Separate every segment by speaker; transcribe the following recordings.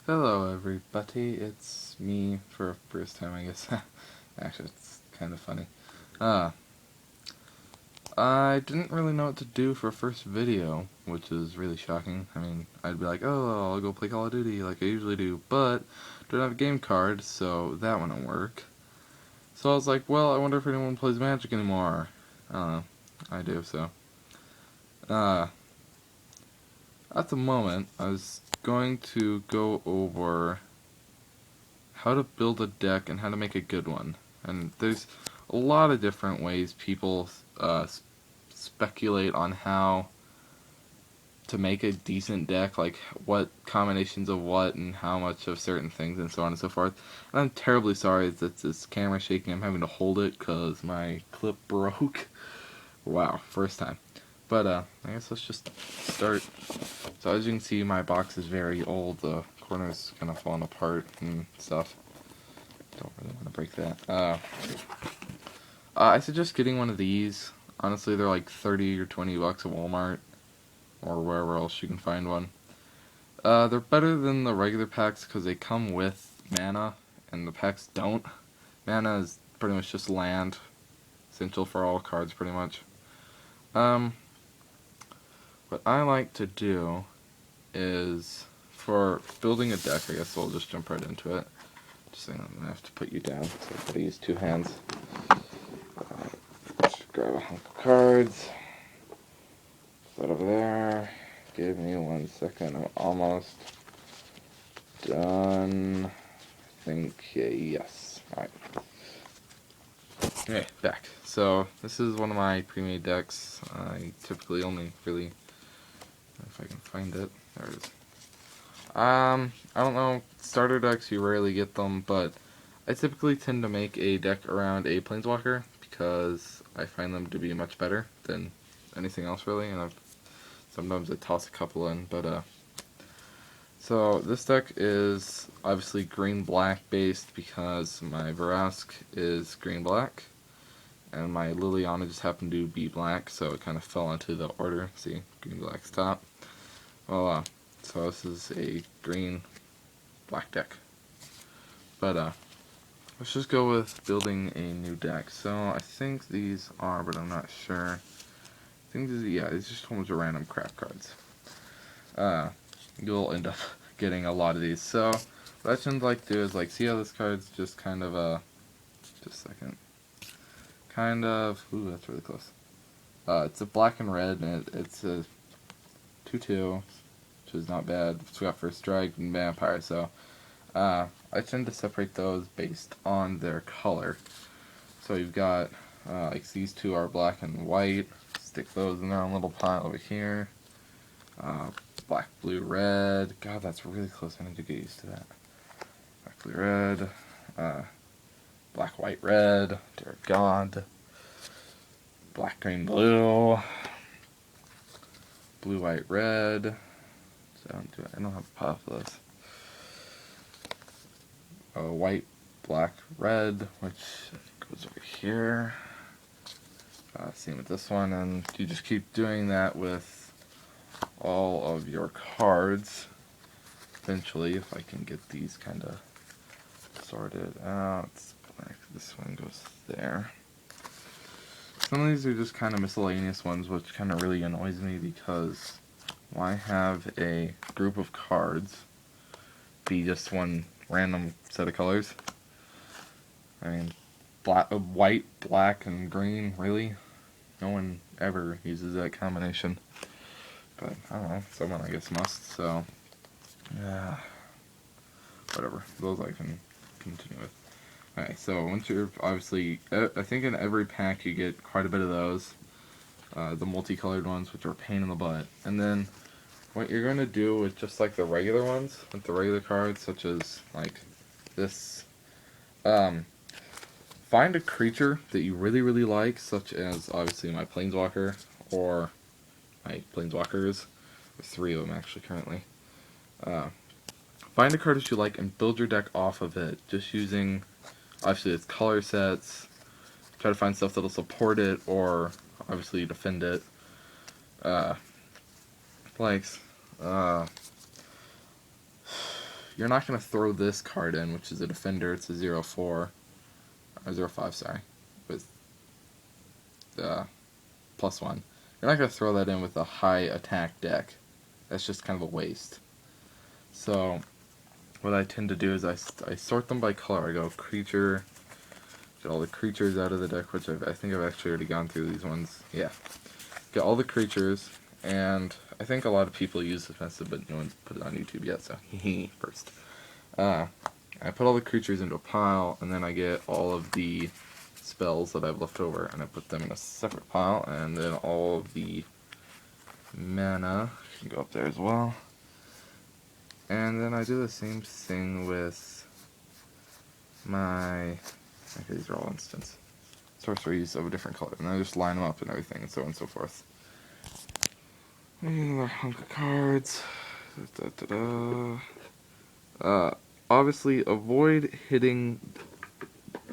Speaker 1: Hello everybody, it's me for a first time I guess. Actually, it's kind of funny. Uh, I didn't really know what to do for a first video, which is really shocking. I mean, I'd be like, oh, I'll go play Call of Duty like I usually do, but don't have a game card, so that wouldn't work. So I was like, well, I wonder if anyone plays Magic anymore. I do, so. Uh, at the moment, I was going to go over how to build a deck and how to make a good one. And there's a lot of different ways people speculate on how to make a decent deck, like what combinations of what and how much of certain things and so on and so forth. And I'm terribly sorry that this camera's shaking. I'm having to hold it because my clip broke. Wow, first time. But I guess let's just start. So as you can see, my box is very old. The corner's kind of falling apart and stuff. Don't really want to break that. I suggest getting one of these. Honestly, they're like 30 or 20 bucks at Walmart or wherever else you can find one. They're better than the regular packs because they come with mana, and the packs don't. Mana is pretty much just land, essential for all cards, pretty much. What I like to do is, for building a deck, I guess we'll just jump right into it. Just saying I'm going to have to put you down, so I've got to use two hands. Just grab a hunk of cards. Put over there. Give me 1 second, I'm almost done. I think, yes. Alright. Okay, back. So, this is one of my pre-made decks. I typically only really, if I can find it, there it is. I don't know, starter decks, you rarely get them, but I typically tend to make a deck around a Planeswalker because I find them to be much better than anything else, really, and sometimes I toss a couple in, but, so this deck is obviously green-black based because my Vrask is green-black, and my Liliana just happened to be black, so it kind of fell into the order. See, green-black's top. Well, so this is a green-black deck. But, let's just go with building a new deck. So, I think these are, but I'm not sure. I think these, yeah, these are just a whole bunch of random crap cards. You'll end up getting a lot of these. So, what I tend to like to do is, like, see how this card's just kind of, just a second. Kind of, ooh, that's really close. It's a black and red, and it's a 2/2, which is not bad. It's got first strike and vampire, so I tend to separate those based on their color. So you've got, like these two are black and white. Stick those in their own little pile over here. Black, blue, red. God, that's really close. I need to get used to that. Black, blue, red. Black, white, red. Dear God. Black, green, blue. Blue, white, red. So I don't have a pop for this. White, black, red, which goes over here. Same with this one, and you just keep doing that with all of your cards. Eventually, if I can get these kind of sorted out, this one goes there. Some of these are just kind of miscellaneous ones, which kind of really annoys me because why have a group of cards be just one random set of colors? I mean, white, black, and green, really? No one ever uses that combination. But, I don't know, someone I guess must, so, yeah, whatever, those I can continue with. Alright, so once you're, obviously, I think in every pack you get quite a bit of those, the multicolored ones, which are a pain in the butt. And then, what you're going to do with just like the regular ones, with the regular cards, such as, like, this, find a creature that you really, really like, such as, obviously, my Planeswalker, or my Planeswalkers. There's 3 of them, actually, currently. Find a card that you like and build your deck off of it, just using, obviously, its color sets. Try to find stuff that'll support it, or, obviously, defend it. Like, you're not going to throw this card in, which is a defender. It's a 0-4, or 0-5, sorry, with +1. You're not going to throw that in with a high attack deck. That's just kind of a waste. So what I tend to do is I sort them by color. I go creature, get all the creatures out of the deck, which I think I've actually already gone through these ones. Yeah. Get all the creatures, and I think a lot of people use this method, but no one's put it on YouTube yet, so first. I put all the creatures into a pile, and then I get all of the spells that I've left over, and I put them in a separate pile, and then all of the mana can go up there as well. And then I do the same thing with my, okay, these are all instants, sorceries of a different color, and I just line them up and everything, and so on and so forth. Another hunk of cards. Obviously, avoid hitting,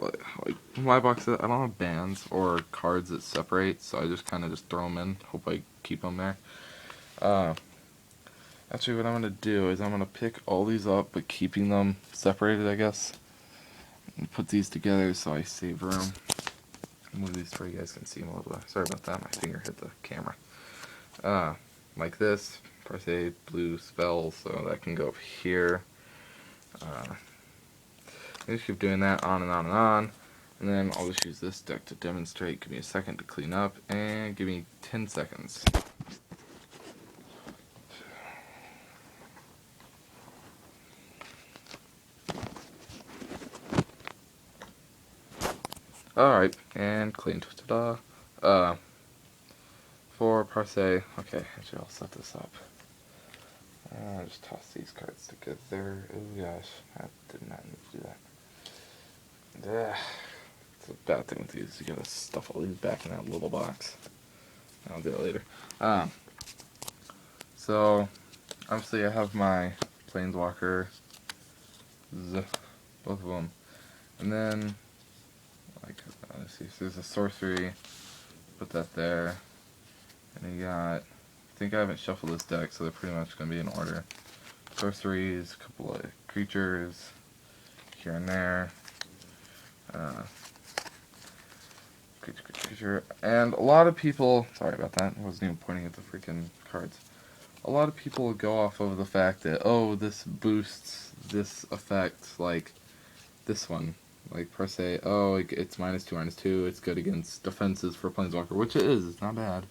Speaker 1: like my box, I don't have bands or cards that separate, so I just kind of just throw them in, hope I keep them there. Actually, what I'm going to do is I'm going to pick all these up, but keeping them separated, I guess, and put these together so I save room. Move these so you guys can see them a little bit. Sorry about that, my finger hit the camera. Like this, press A, blue spells, so that can go up here. I just keep doing that on and on and on, and then I'll just use this deck to demonstrate. Give me a second to clean up, and give me 10 seconds. Alright, and cleaned. Ta-da! For Parse, okay, actually I'll set this up. Just toss these cards together. Oh gosh, I did not need to do that. It's a bad thing with these. You gotta stuff all these back in that little box. I'll do it later. So, obviously I have my Planeswalker, both of them, and then, like, let's see, so there's a sorcery, put that there, and you got, I think I haven't shuffled this deck, so they're pretty much going to be in order. Sorceries, a couple of creatures, here and there, creature, and a lot of people, sorry about that, I wasn't even pointing at the freaking cards. A lot of people go off of the fact that, oh, this boosts this effect, like this one. Like, per se, oh, it's -2/-2, it's good against defenses for Planeswalker, which it is, it's not bad.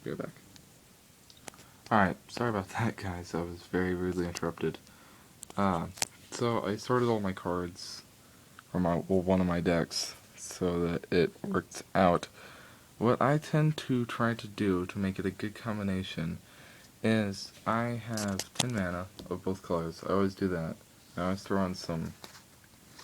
Speaker 1: Be right back. Alright, sorry about that, guys, I was very rudely interrupted. So I sorted all my cards from one of my decks so that it worked out. What I tend to try to do to make it a good combination is I have 10 mana of both colors. I always do that. I always throw on some,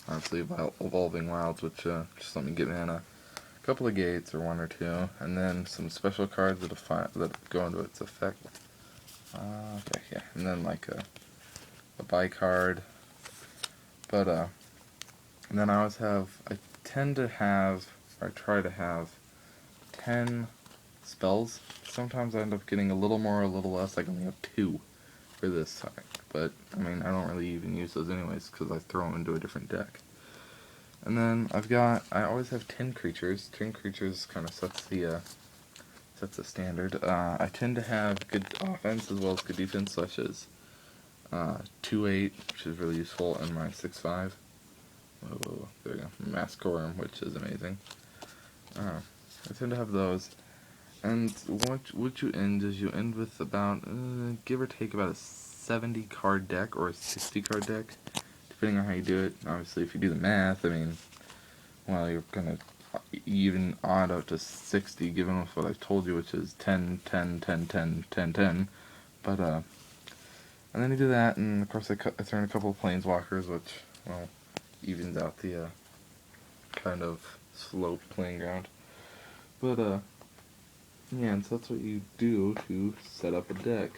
Speaker 1: honestly, Evolving Wilds, which just let me get mana. A couple of gates, or one or two, and then some special cards that go into its effect. Okay, yeah, and then like a buy card. But and then I tend to have, or I try to have, 10 spells. Sometimes I end up getting a little more, a little less. I only have 2 for this side, but I mean, I don't really even use those anyways because I throw them into a different deck. And then I always have 10 creatures. 10 creatures kind of sets the standard. I tend to have good offense as well as good defense, such as 2/8, which is really useful, and my 6/5. Whoa, there we go. Masquerorm, which is amazing. I tend to have those. And what you end is you end with about, give or take, about a 70 card deck or a 60 card deck, depending on how you do it. Obviously, if you do the math, I mean, well, you're gonna even odd out to 60, given with what I've told you, which is 10, 10, 10, 10, 10, 10. But and then you do that, and of course I throw in a couple of Planeswalkers, which, well, evens out the kind of slope playing ground. But yeah, and so that's what you do to set up a deck.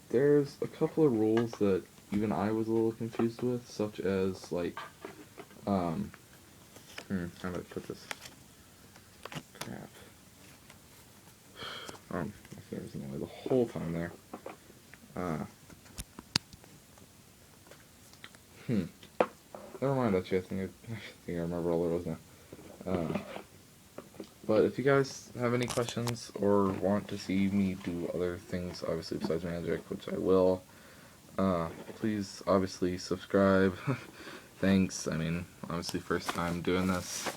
Speaker 1: There's a couple of rules that even I was a little confused with, such as, like, how do I put this? Crap. My finger's in the way. The whole time there. Never mind, actually, I think I remember all there was now. But if you guys have any questions or want to see me do other things, obviously besides magic, which I will, please obviously subscribe. Thanks. I mean, obviously first time doing this.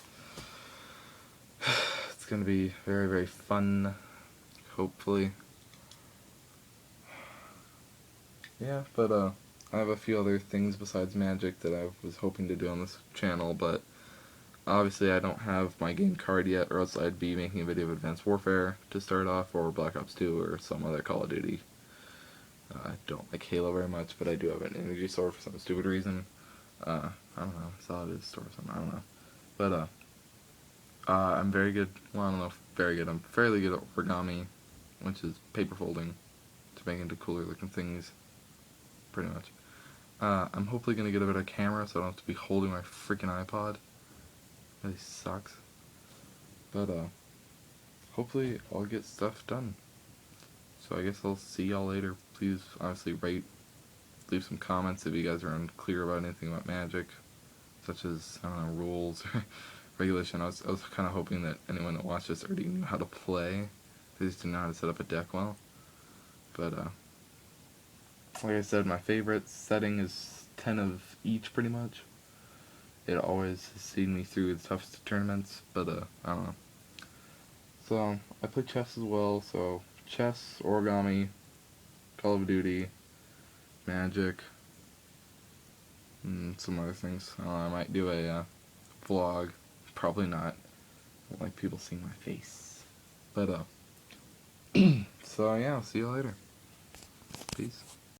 Speaker 1: It's gonna be very, very fun, hopefully. Yeah, but I have a few other things besides magic that I was hoping to do on this channel, but obviously I don't have my game card yet, or else I'd be making a video of Advanced Warfare to start off, or Black Ops 2, or some other Call of Duty. I don't like Halo very much, but I do have an energy sword for some stupid reason. I don't know, I saw it as store or something, I don't know. But, I'm very good, well, I don't know if very good, I'm fairly good at origami, which is paper folding, to make into cooler looking things, pretty much. I'm hopefully going to get a better camera, so I don't have to be holding my freaking iPod. It really sucks. But, hopefully I'll get stuff done. So I guess I'll see y'all later. Please, honestly, rate, leave some comments if you guys are unclear about anything about magic, such as, I don't know, rules, regulation. I was kind of hoping that anyone that watched this already knew how to play. They just didn't know how to set up a deck well. But, like I said, my favorite setting is 10 of each, pretty much. It always has seen me through the toughest tournaments, but, I don't know. So, I play chess as well, so chess, origami, Call of Duty, magic, and some other things. I might do a vlog. Probably not. I don't like people seeing my face. But, so yeah, I'll see you later. Peace.